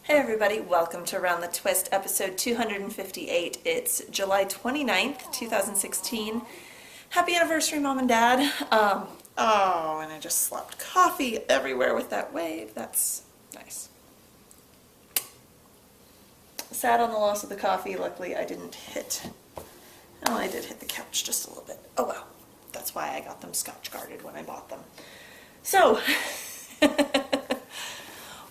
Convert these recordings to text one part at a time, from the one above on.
Hey everybody, welcome to Around the Twist, episode 258. It's July 29th, 2016. Happy anniversary, Mom and Dad. Oh, and I just slapped coffee everywhere with that wave. That's nice. Sad on the loss of the coffee. Luckily, I didn't hit. Oh, I did hit the couch just a little bit. Oh well, that's why I got them Scotch guarded when I bought them. So,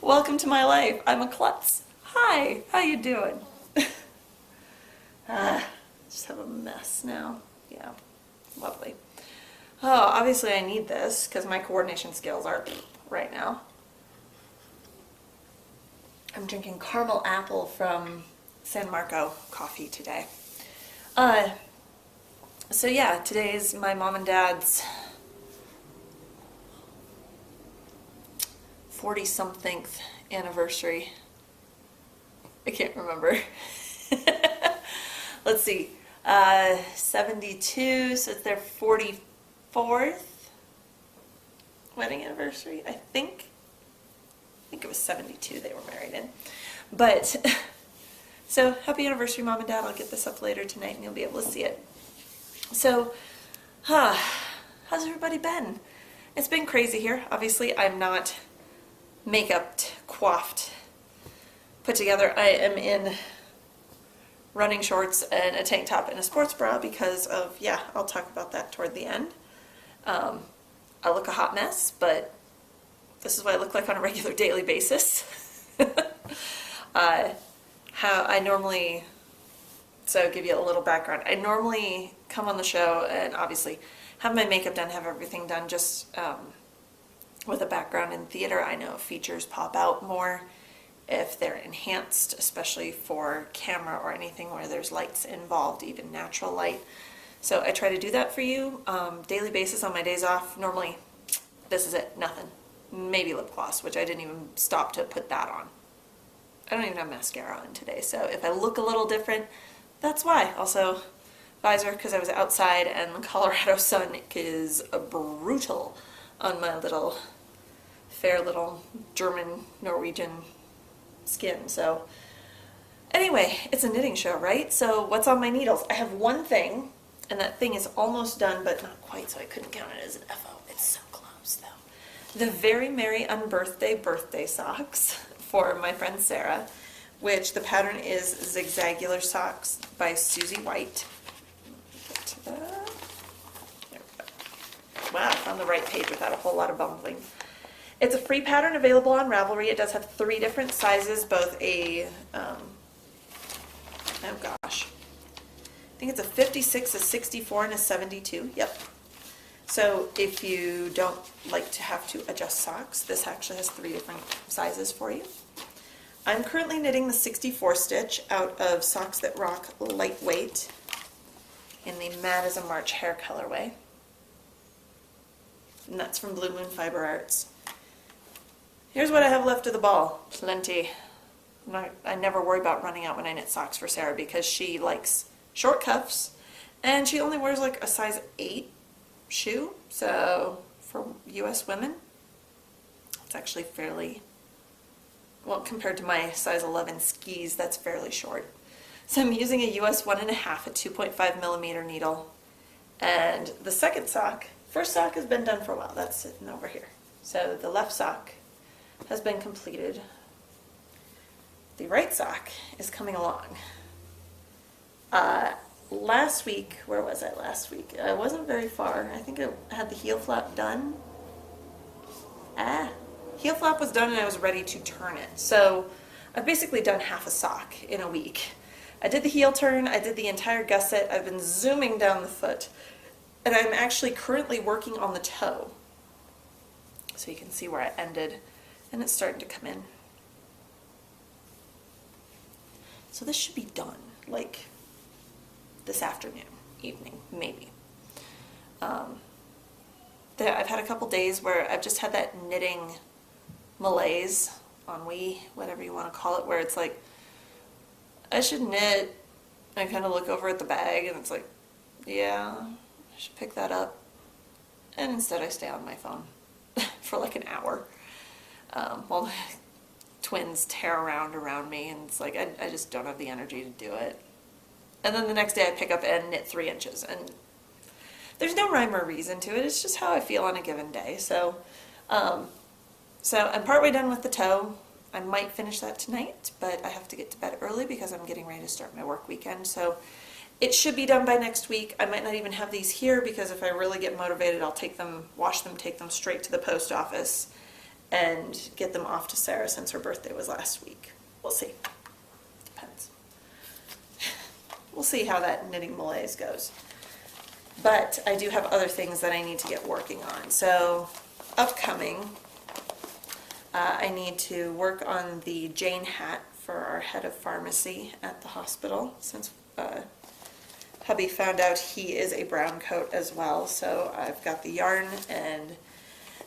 welcome to my life. I'm a klutz. Hi, how you doing? Just have a mess now. Yeah, lovely. Oh, obviously I need this because my coordination skills are right now. I'm drinking caramel apple from San Marco coffee today. So yeah, today's my mom and dad's 40-somethingth anniversary. I can't remember. Let's see. 72, so it's their 44th wedding anniversary, I think. I think it was 72 they were married in. But, so happy anniversary, Mom and Dad. I'll get this up later tonight and you'll be able to see it. So, how's everybody been? It's been crazy here. Obviously, I'm not make-upped, coiffed, put together. I am in running shorts and a tank top and a sports bra because of, yeah, I'll talk about that toward the end. I look a hot mess, but this is what I look like on a regular daily basis. How I normally, so give you a little background. I normally come on the show and obviously have my makeup done, have everything done, just with a background in theater. I know features pop out more if they're enhanced, especially for camera or anything where there's lights involved, even natural light. So I try to do that for you daily basis on my days off. Normally, this is it, nothing. Maybe lip gloss, which I didn't even stop to put that on. I don't even have mascara on today, so if I look a little different, that's why. Also, visor, because I was outside and the Colorado sun is brutal on my little fair little German Norwegian skin. So anyway, it's a knitting show, right? So what's on my needles? I have one thing, and that thing is almost done, but not quite, so I couldn't count it as an FO. It's so close though. The Very Merry Unbirthday birthday socks for my friend Sarah, which the pattern is Zigzagular Socks by Susie White. Wow, I found the right page without a whole lot of bumbling. It's a free pattern available on Ravelry. It does have 3 different sizes, both a, oh gosh, I think it's a 56, a 64, and a 72. Yep. So if you don't like to have to adjust socks, this actually has 3 different sizes for you. I'm currently knitting the 64 stitch out of Socks That Rock Lightweight in the Mad as a March hair colorway. And that's from Blue Moon Fiber Arts. Here's what I have left of the ball. Plenty. I never worry about running out when I knit socks for Sarah because she likes short cuffs and she only wears like a size 8 shoe. So for US women, it's actually fairly, well, compared to my size 11 skis, that's fairly short. So I'm using a US 1.5, a 2.5 millimeter needle. And the second sock, first sock has been done for a while. That's sitting over here. So the left sock has been completed. The right sock is coming along. Last week, where was I last week? I wasn't very far. I think I had the heel flap done. Heel flap was done and I was ready to turn it. So I've basically done half a sock in a week. I did the heel turn, I did the entire gusset, I've been zooming down the foot, and I'm actually currently working on the toe. So you can see where I ended, and it's starting to come in. So this should be done, like this afternoon, evening, maybe. I've had a couple days where I've just had that knitting malaise, ennui, whatever you want to call it, where it's like, I should knit. I kind of look over at the bag and it's like, yeah, I should pick that up. And instead I stay on my phone for like an hour. Well, twins tear around me, and it's like, I just don't have the energy to do it. And then the next day I pick up and knit 3 inches, and there's no rhyme or reason to it. It's just how I feel on a given day. So I'm partway done with the toe. I might finish that tonight, but I have to get to bed early because I'm getting ready to start my work weekend. So it should be done by next week. I might not even have these here because if I really get motivated, I'll take them, wash them, take them straight to the post office and get them off to Sarah since her birthday was last week. We'll see. Depends. We'll see how that knitting malaise goes. But I do have other things that I need to get working on. So upcoming, I need to work on the Jane hat for our head of pharmacy at the hospital, since hubby found out he is a brown coat as well. So I've got the yarn and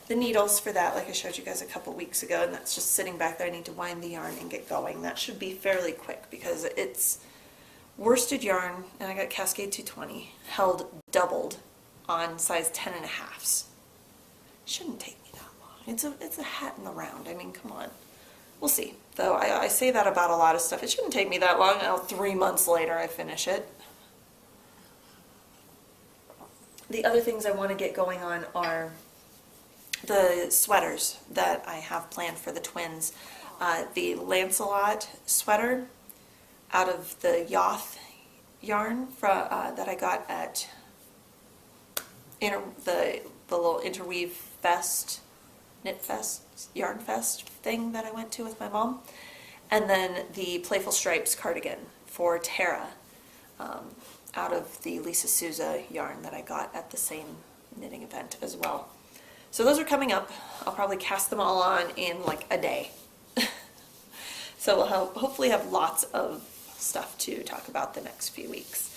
the needles for that, like I showed you guys a couple weeks ago, and that's just sitting back there. I need to wind the yarn and get going. That should be fairly quick because it's worsted yarn, and I got Cascade 220 held doubled on size 10.5s. Shouldn't take me that long. It's a hat in the round. I mean, come on. We'll see. Though I say that about a lot of stuff. It shouldn't take me that long. Now 3 months later I finish it. The other things I want to get going on are the sweaters that I have planned for the twins. The Lancelot sweater out of the Yoth yarn that I got at the little Interweave Fest, Knit Fest, Yarn Fest thing that I went to with my mom. And then the Playful Stripes cardigan for Tara out of the Lisa Souza yarn that I got at the same knitting event as well. So those are coming up. I'll probably cast them all on in like a day. So we'll hopefully have lots of stuff to talk about the next few weeks.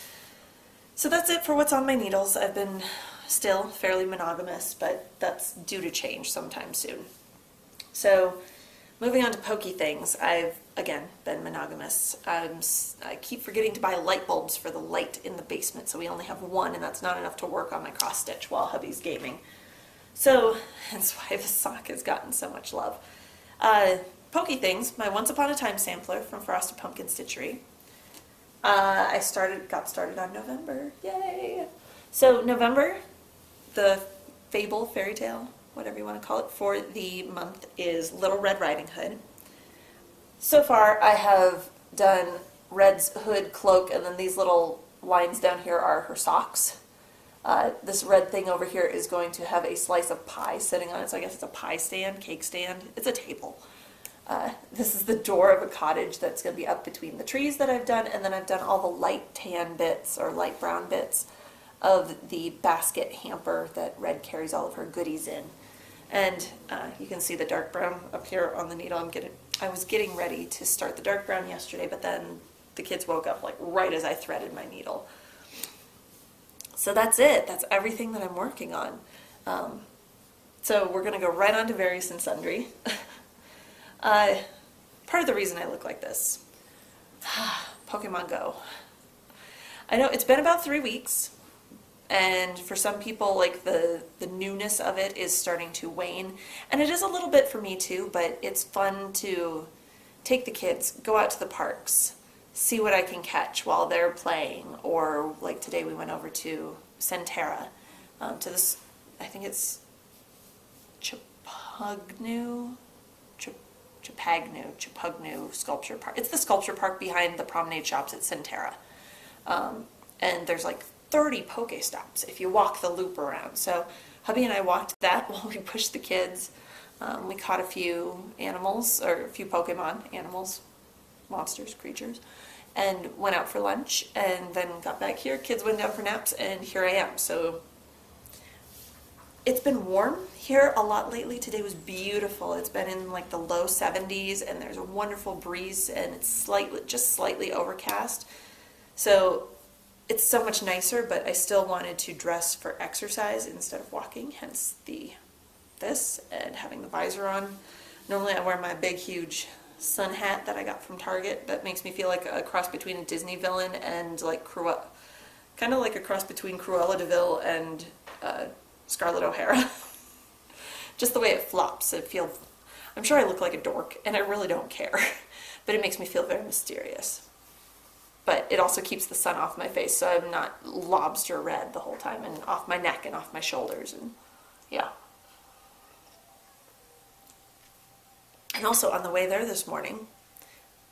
So that's it for what's on my needles. I've been still fairly monogamous, but that's due to change sometime soon. So moving on to pokey things, I've again been monogamous. I keep forgetting to buy light bulbs for the light in the basement, so we only have one, and that's not enough to work on my cross stitch while hubby's gaming. So that's why the sock has gotten so much love. Pokey things, my Once Upon a Time sampler from Frosted Pumpkin Stitchery. I got started on November, yay! So November, the fable, fairy tale, whatever you want to call it, for the month is Little Red Riding Hood. So far I have done Red's hood, cloak, and then these little lines down here are her socks. This red thing over here is going to have a slice of pie sitting on it, so I guess it's a pie stand, cake stand. It's a table. This is the door of a cottage that's going to be up between the trees that I've done, and then I've done all the light tan bits or light brown bits of the basket hamper that Red carries all of her goodies in. And you can see the dark brown up here on the needle. I was getting ready to start the dark brown yesterday, but then the kids woke up like right as I threaded my needle. So that's it. That's everything that I'm working on. So we're going to go right on to Various and Sundry. Part of the reason I look like this, Pokemon Go. I know it's been about 3 weeks, and for some people, like the newness of it is starting to wane, and it is a little bit for me too, but it's fun to take the kids, go out to the parks, see what I can catch while they're playing, or like today we went over to Centera, to this, I think it's Chapagnu Sculpture Park. It's the sculpture park behind the promenade shops at Centera. And there's like 30 Pokestops if you walk the loop around. So hubby and I walked that while we pushed the kids. We caught a few animals, or a few Pokemon animals, monsters, creatures, and went out for lunch, and then got back here. Kids went down for naps, and here I am. So it's been warm here a lot lately. Today was beautiful. It's been in like the low 70s, and there's a wonderful breeze, and it's just slightly overcast. So it's so much nicer, but I still wanted to dress for exercise instead of walking, hence this and having the visor on. Normally I wear my big huge sun hat that I got from Target that makes me feel like a cross between a Disney villain and like kind of like a cross between Cruella de Vil and Scarlett O'Hara. Just the way it flops, I'm sure I look like a dork, and I really don't care, but it makes me feel very mysterious. But it also keeps the sun off my face, so I'm not lobster red the whole time, and off my neck and off my shoulders, and yeah. And also on the way there this morning,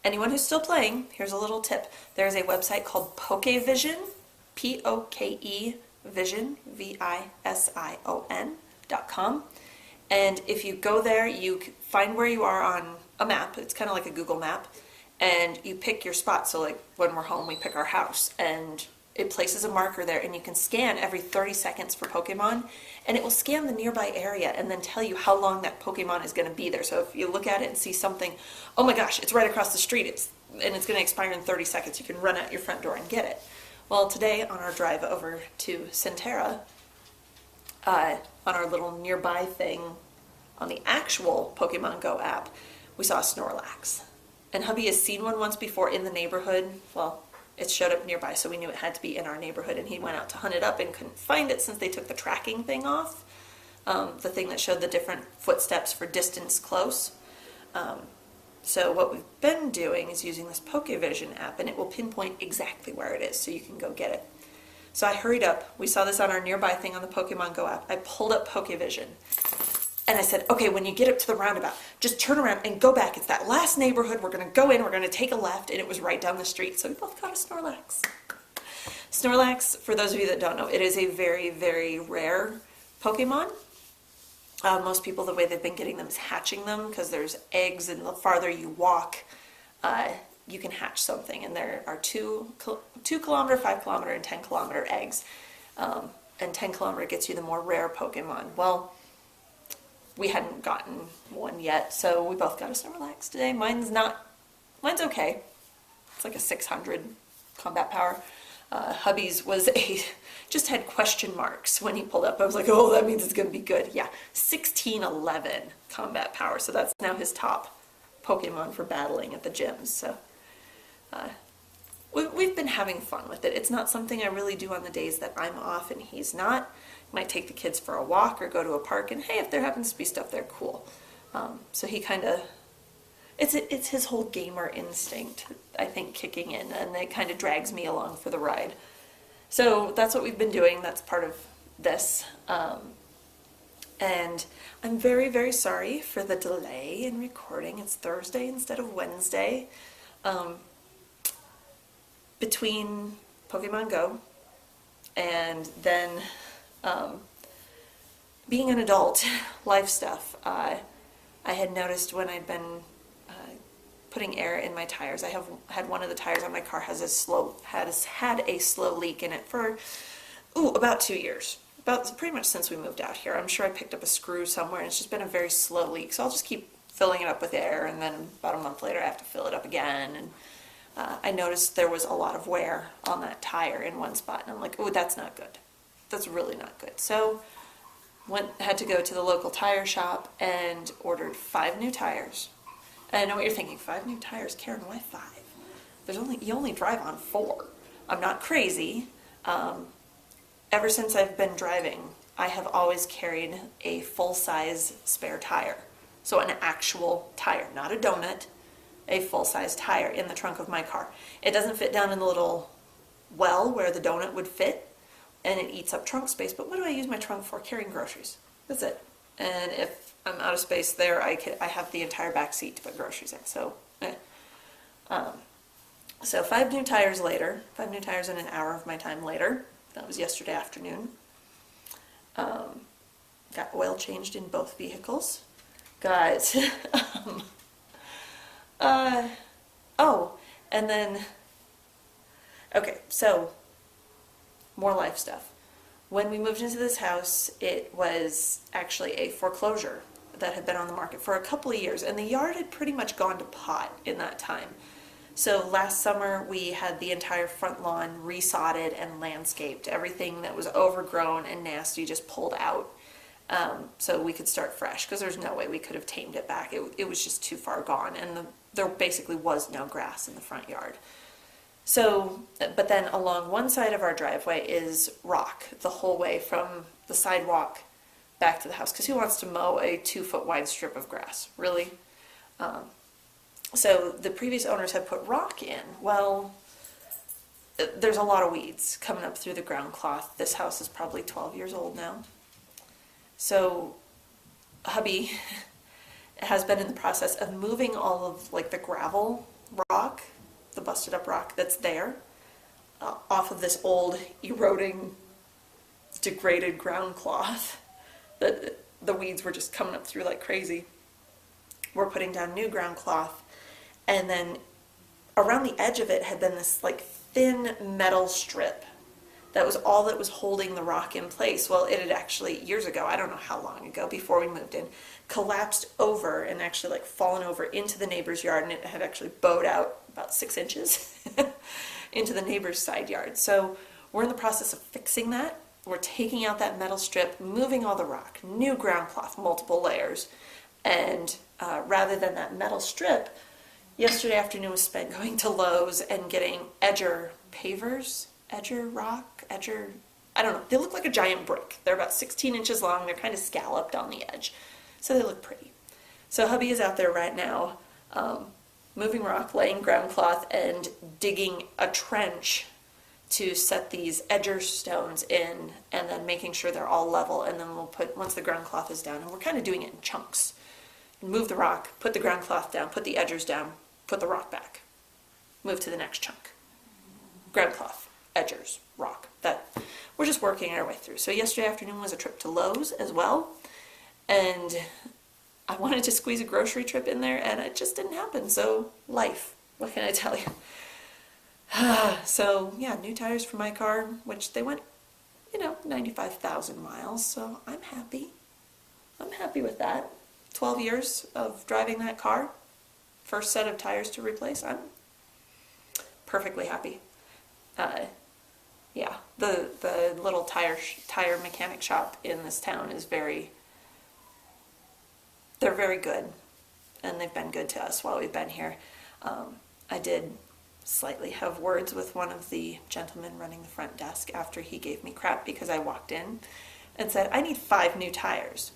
anyone who's still playing, here's a little tip. There's a website called Pokevision, P-O-K-E Vision, VISION.com. And if you go there, you find where you are on a map. It's kind of like a Google map. And you pick your spot. So like when we're home, we pick our house. And it places a marker there. And you can scan every 30 seconds for Pokemon. And it will scan the nearby area and then tell you how long that Pokemon is going to be there. So if you look at it and see something, oh my gosh, it's right across the street. And it's going to expire in 30 seconds. You can run out your front door and get it. Well, today on our drive over to Centera, on our little nearby thing on the actual Pokemon Go app, we saw a Snorlax. And hubby has seen one once before in the neighborhood. Well, it showed up nearby, so we knew it had to be in our neighborhood, and he went out to hunt it up and couldn't find it since they took the tracking thing off, the thing that showed the different footsteps for distance close. So what we've been doing is using this Pokevision app, and it will pinpoint exactly where it is, so you can go get it. So I hurried up. We saw this on our nearby thing on the Pokemon Go app. I pulled up Pokevision, and I said, okay, when you get up to the roundabout, just turn around and go back. It's that last neighborhood. We're going to go in. We're going to take a left, and it was right down the street. So we both got a Snorlax. Snorlax, for those of you that don't know, it is a very, very rare Pokemon. Most people, the way they've been getting them is hatching them, because there's eggs, and the farther you walk, you can hatch something. And there are 2 kilometer, 5 kilometer, and 10 kilometer eggs. And 10 kilometer gets you the more rare Pokemon. Well, we hadn't gotten one yet, so we both got a Snorlax today. Mine's okay. It's like a 600 combat power. Hubby's was just had question marks when he pulled up. I was like, oh, that means it's going to be good. Yeah, 1611 combat power, so that's now his top Pokemon for battling at the gyms. So we've been having fun with it. It's not something I really do on the days that I'm off and he's not. Might take the kids for a walk or go to a park, and hey, if there happens to be stuff there, cool. So he kind of, it's his whole gamer instinct, I think, kicking in, and it kind of drags me along for the ride. So that's what we've been doing. That's part of this. And I'm very, very sorry for the delay in recording. It's Thursday instead of Wednesday. Between Pokemon Go and then being an adult, life stuff, I had noticed when I'd been putting air in my tires. I have had one of the tires on my car had a slow leak in it for about 2 years. About pretty much since we moved out here. I'm sure I picked up a screw somewhere, and it's just been a very slow leak. So I'll just keep filling it up with air, and then about a month later I have to fill it up again. And I noticed there was a lot of wear on that tire in one spot, and I'm like, oh, that's not good. That's really not good. So had to go to the local tire shop and ordered 5 new tires. And I know what you're thinking, 5 new tires, Karen, why 5? You only drive on 4. I'm not crazy. Ever since I've been driving, I have always carried a full-size spare tire. So an actual tire, not a donut, a full-size tire in the trunk of my car. It doesn't fit down in the little well where the donut would fit, and it eats up trunk space. But what do I use my trunk for? Carrying groceries. That's it. And if I'm out of space there, I have the entire back seat to put groceries in. So, so 5 new tires later, 5 new tires in an hour of my time later. That was yesterday afternoon. Got oil changed in both vehicles. Got, and then, okay, so more life stuff. When we moved into this house, it was actually a foreclosure that had been on the market for a couple of years, and the yard had pretty much gone to pot in that time. So last summer we had the entire front lawn resodded and landscaped. Everything that was overgrown and nasty just pulled out, so we could start fresh, because there's no way we could have tamed it back. It was just too far gone, and there basically was no grass in the front yard. So, but then along one side of our driveway is rock the whole way from the sidewalk back to the house, because who wants to mow a 2-foot wide strip of grass? Really? So the previous owners had put rock in. Well, there's a lot of weeds coming up through the ground cloth. This house is probably 12 years old now. So hubby has been in the process of moving all of like the gravel rock, the busted up rock that's there, off of this old eroding, degraded ground cloth that the weeds were just coming up through like crazy. We're putting down new ground cloth, and then around the edge of it had been this like thin metal strip that was all that was holding the rock in place. Well, it had actually, years ago, I don't know how long ago, before we moved in, collapsed over and actually like fallen over into the neighbor's yard, and it had actually bowed out about 6 inches into the neighbor's side yard. So we're in the process of fixing that. We're taking out that metal strip, moving all the rock, new ground cloth, multiple layers, and rather than that metal strip, yesterday afternoon was spent going to Lowe's and getting edger pavers, edger rock, edger, I don't know, they look like a giant brick. They're about 16 inches long, they're kind of scalloped on the edge, so they look pretty. So hubby is out there right now, moving rock, laying ground cloth, and digging a trench to set these edger stones in, and then making sure they're all level, and then we'll put, once the ground cloth is down, and we're kind of doing it in chunks. Move the rock, put the ground cloth down, put the edgers down, put the rock back. Move to the next chunk. Ground cloth, edgers, rock. That, we're just working our way through. So yesterday afternoon was a trip to Lowe's as well, and I wanted to squeeze a grocery trip in there, and it just didn't happen. So life, what can I tell you? So yeah, new tires for my car, which they went, 95,000 miles, so I'm happy. I'm happy with that. 12 years of driving that car, first set of tires to replace, I'm perfectly happy. Yeah, the little tire mechanic shop in this town is they're very good, and they've been good to us while we've been here. I did slightly have words with one of the gentlemen running the front desk after he gave me crap because I walked in and said, I need 5 new tires.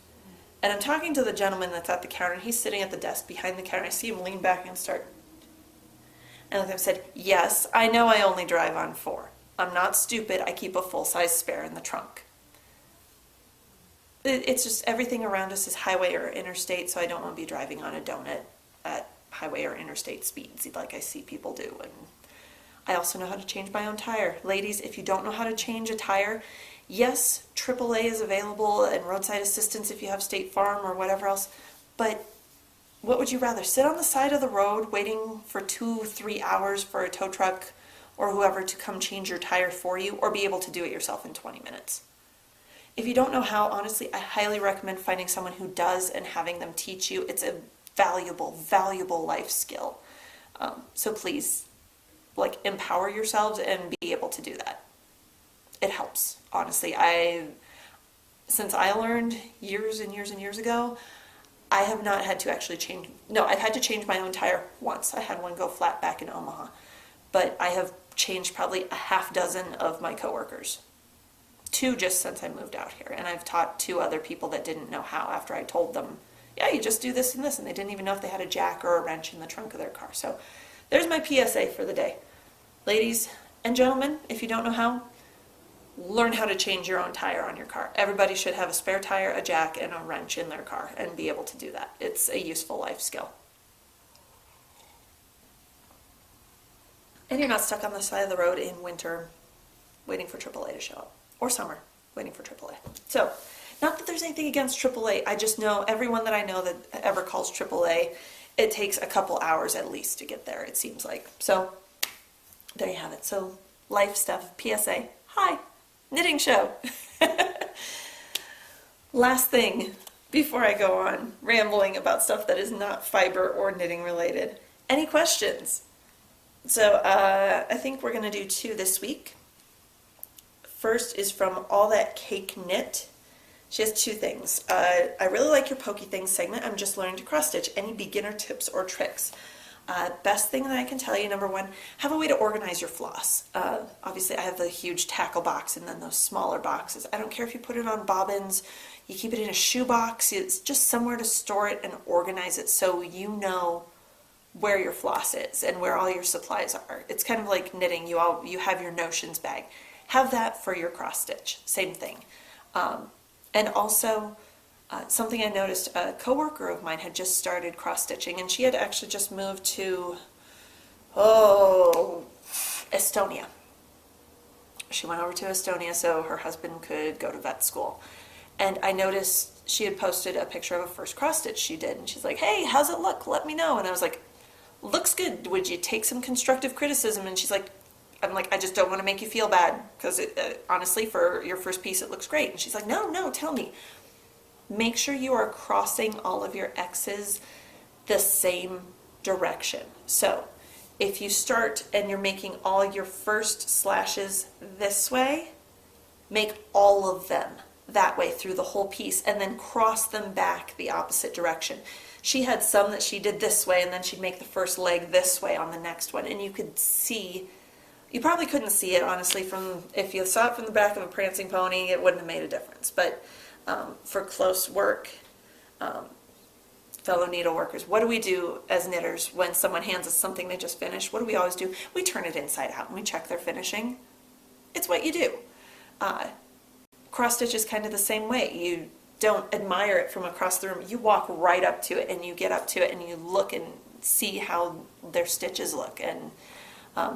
And I'm talking to the gentleman that's at the counter, and he's sitting at the desk behind the counter. I see him lean back and start. And I said, yes, I know I only drive on 4. I'm not stupid. I keep a full-size spare in the trunk. It's just everything around us is highway or interstate, so I don't want to be driving on a donut at highway or interstate speeds like I see people do. And I also know how to change my own tire. Ladies, if you don't know how to change a tire, yes, AAA is available and roadside assistance if you have State Farm or whatever else, but what would you rather? Sit on the side of the road waiting for 2-3 hours for a tow truck or whoever to come change your tire for you, or be able to do it yourself in 20 minutes? If you don't know how, honestly, I highly recommend finding someone who does and having them teach you. It's a valuable, valuable life skill. So please, empower yourselves and be able to do that. It helps, honestly. Since I learned years and years and years ago, I have not had to actually change. No, I've had to change my own tire once. I had one go flat back in Omaha. But I have changed probably a half dozen of my coworkers. 2 just since I moved out here. And I've taught 2 other people that didn't know how after I told them, yeah, you just do this and this. And they didn't even know if they had a jack or a wrench in the trunk of their car. So there's my PSA for the day. Ladies and gentlemen, if you don't know how, learn how to change your own tire on your car. Everybody should have a spare tire, a jack, and a wrench in their car and be able to do that. It's a useful life skill. And you're not stuck on the side of the road in winter waiting for AAA to show up, or summer waiting for AAA. So, not that there's anything against AAA, I just know everyone that I know that ever calls AAA, it takes a couple hours at least to get there, it seems like. So, there you have it. So, life stuff, PSA, hi, knitting show. Last thing, before I go on rambling about stuff that is not fiber or knitting related. Any questions? So, I think we're going to do 2 this week. First is from All That Cake Knit. She has 2 things. I really like your Pokey Things segment. I'm just learning to cross stitch. Any beginner tips or tricks? Best thing that I can tell you, number 1, have a way to organize your floss. Obviously, I have the huge tackle box and then those smaller boxes. I don't care if you put it on bobbins, You keep it in a shoebox. It's just somewhere to store it and organize it so you know where your floss is and where all your supplies are. It's kind of like knitting. You have your notions bag. Have that for your cross stitch. Same thing. And also, something I noticed, a coworker of mine had just started cross stitching, and she had actually just moved to Estonia. She went over to Estonia so her husband could go to vet school. And I noticed she had posted a picture of a first cross stitch she did, and she's like, "Hey, how's it look? Let me know." And I was like, "Looks good. Would you take some constructive criticism?" And she's like, I'm like, "I just don't want to make you feel bad, because honestly, for your first piece, it looks great." And she's like, No, tell me. Make sure you are crossing all of your X's the same direction. So if you start and you're making all your first slashes this way, make all of them that way through the whole piece, and then cross them back the opposite direction. She had some that she did this way, and then she'd make the first leg this way on the next one, and you could see, you probably couldn't see it, honestly, from, if you saw it from the back of a prancing pony, it wouldn't have made a difference. But for close work, fellow needle workers, what do we do as knitters when someone hands us something they just finished? What do we always do? We turn it inside out and we check their finishing. It's what you do. Cross stitch is kind of the same way. You don't admire it from across the room. You walk right up to it, and you get up to it and you look and see how their stitches look. And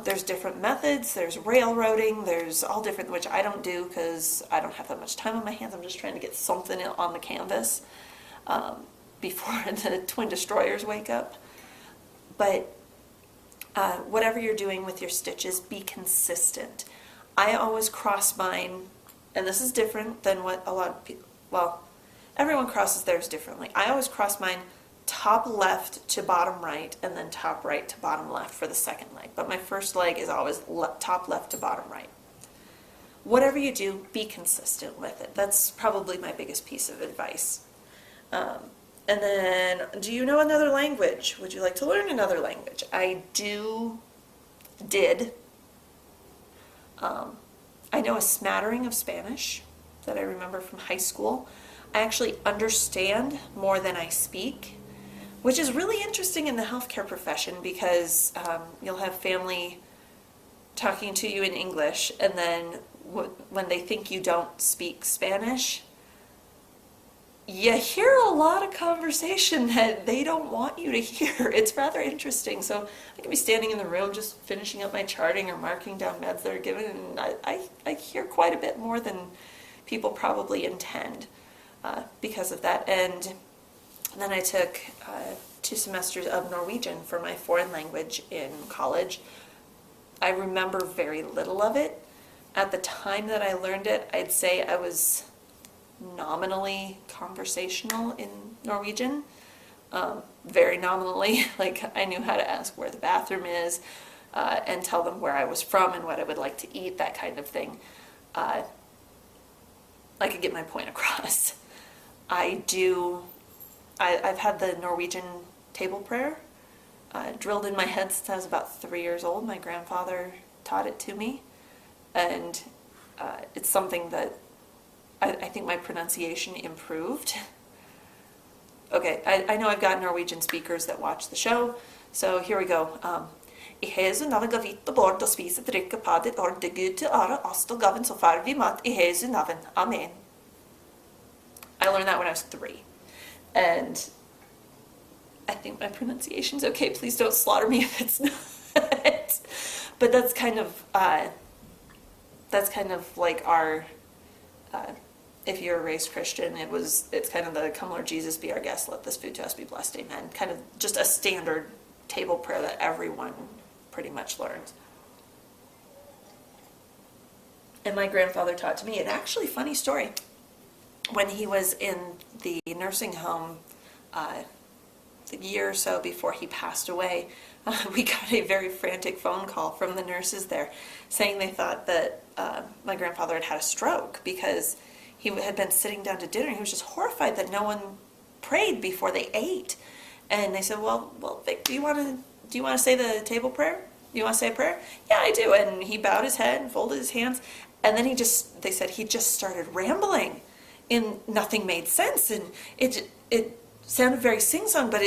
there's different methods. There's railroading. There's all different, which I don't do because I don't have that much time on my hands. I'm just trying to get something on the canvas before the twin destroyers wake up. But whatever you're doing with your stitches, be consistent. I always cross mine, and this is different than what a lot of people, well, everyone crosses theirs differently. I always cross mine top left to bottom right, and then top right to bottom left for the second leg. But my first leg is always top left to bottom right. Whatever you do, be consistent with it. That's probably my biggest piece of advice. And then, do you know another language? Would you like to learn another language? I did. I know a smattering of Spanish that I remember from high school. I actually understand more than I speak, which is really interesting in the healthcare profession, because you'll have family talking to you in English, and then when they think you don't speak Spanish, you hear a lot of conversation that they don't want you to hear. It's rather interesting. So I can be standing in the room just finishing up my charting or marking down meds that are given, and I hear quite a bit more than people probably intend because of that. And then I took 2 semesters of Norwegian for my foreign language in college. I remember very little of it. At the time that I learned it, I'd say I was nominally conversational in Norwegian, very nominally. Like, I knew how to ask where the bathroom is and tell them where I was from and what I would like to eat, that kind of thing. I could get my point across. I've had the Norwegian table prayer drilled in my head since I was about 3 years old. My grandfather taught it to me, and it's something that I think my pronunciation improved. Okay, I know I've got Norwegian speakers that watch the show, so here we go. I Jesu navn gav vitt og bord og spise drikke på ditt ord, det Gud til ære, oss til gaven så far vi mat, I Jesu navn. Amen. I learned that when I was 3, and I think my pronunciation's okay. Please don't slaughter me if it's not. But that's kind of like our, if you're a raised Christian, it's kind of the "Come Lord Jesus, be our guest, let this food to us be blessed, amen." Kind of just a standard table prayer that everyone pretty much learns. And my grandfather taught to me. And actually, funny story, when he was in the nursing home the year or so before he passed away, we got a very frantic phone call from the nurses there saying they thought that my grandfather had had a stroke, because he had been sitting down to dinner and he was just horrified that no one prayed before they ate. And they said, well, Vic, do you want to say the table prayer? Do you want to say a prayer? Yeah, I do. And he bowed his head and folded his hands, and then they said he just started rambling. and nothing made sense, and it sounded very sing-song, but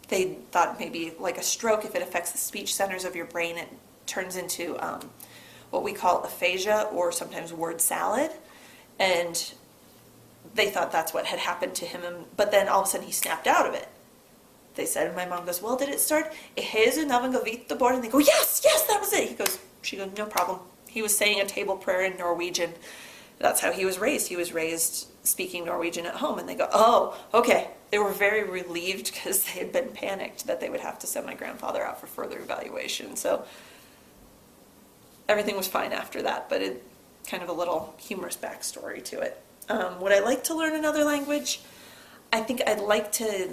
they thought maybe like a stroke, if it affects the speech centers of your brain, it turns into what we call aphasia, or sometimes word salad, and they thought that's what had happened to him, but then all of a sudden he snapped out of it. They said, and my mom goes, well, did it start, Ehezu Navangavita board? And they go, yes, that was it. She goes, no problem. He was saying a table prayer in Norwegian. That's how he was raised. He was raised speaking Norwegian at home. And they go, oh, okay. They were very relieved because they had been panicked that they would have to send my grandfather out for further evaluation. So everything was fine after that, but it kind of a little humorous backstory to it. Would I like to learn another language? I think I'd like to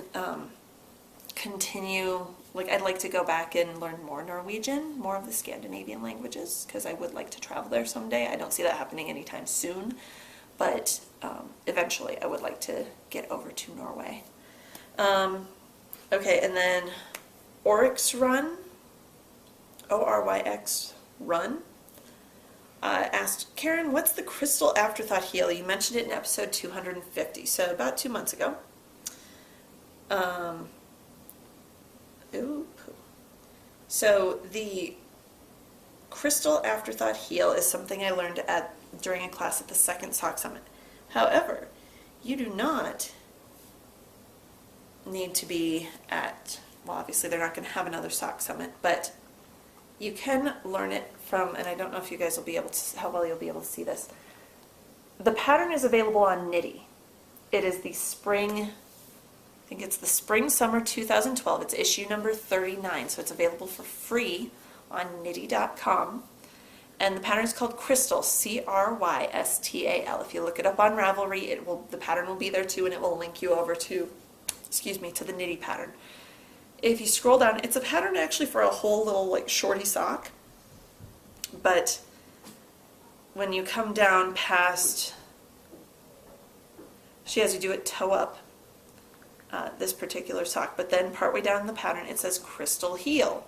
continue, I'd like to go back and learn more Norwegian, more of the Scandinavian languages, because I would like to travel there someday. I don't see that happening anytime soon, but eventually I would like to get over to Norway. Okay, and then Oryx Run, O-R-Y-X Run, asked, Karen, what's the crystal afterthought heal? You mentioned it in episode 250, so about 2 months ago. So the crystal afterthought heal is something I learned during a class at the second SOC Summit. However, you do not need to be at, well, obviously they're not going to have another SOC Summit, but you can learn it from, and I don't know if you guys will be able to, how well you'll be able to see this. The pattern is available on Nitty. It is the spring, I think it's the spring-summer 2012. It's issue number 39, so it's available for free on Nitty.com. And the pattern is called Crystal, C-R-Y-S-T-A-L. If you look it up on Ravelry, the pattern will be there too, and it will link you over to, to the Nitty pattern. If you scroll down, it's a pattern actually for a whole little shorty sock, but when you come down past, she has you do it toe up, this particular sock, but then partway down the pattern it says Crystal Heel.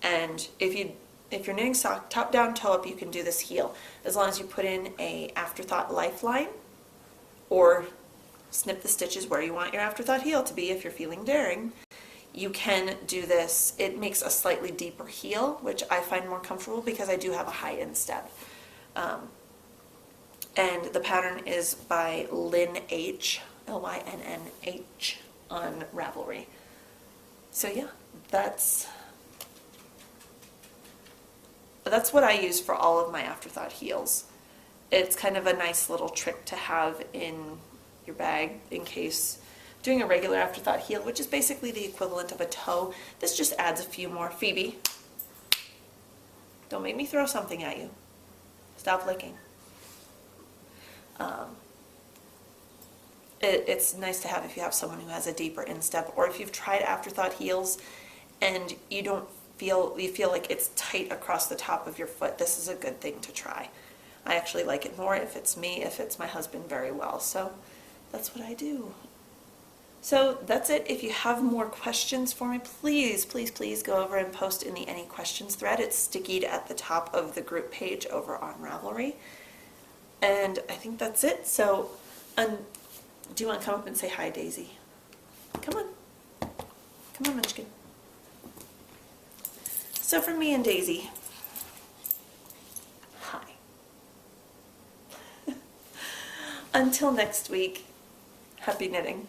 And if you're knitting sock top down toe up, you can do this heel as long as you put in a afterthought lifeline or snip the stitches where you want your afterthought heel to be if you're feeling daring. You can do this. It makes a slightly deeper heel, which I find more comfortable because I do have a high instep. And the pattern is by Lynn H, L-Y-N-N-H, on Ravelry. So yeah, that's what I use for all of my afterthought heels. It's kind of a nice little trick to have in your bag in case doing a regular afterthought heel, which is basically the equivalent of a toe. This just adds a few more. Phoebe, don't make me throw something at you. Stop licking. It's nice to have if you have someone who has a deeper instep, or if you've tried afterthought heels and you feel like it's tight across the top of your foot. This is a good thing to try. I actually like it more if it's me, if it's my husband, very well. So that's what I do. So that's it. If you have more questions for me, please, please, please go over and post in the Any Questions thread. It's stickied at the top of the group page over on Ravelry. And I think that's it. So do you want to come up and say hi, Daisy? Come on. Come on, Munchkin. So for me and Daisy, hi. Until next week, happy knitting.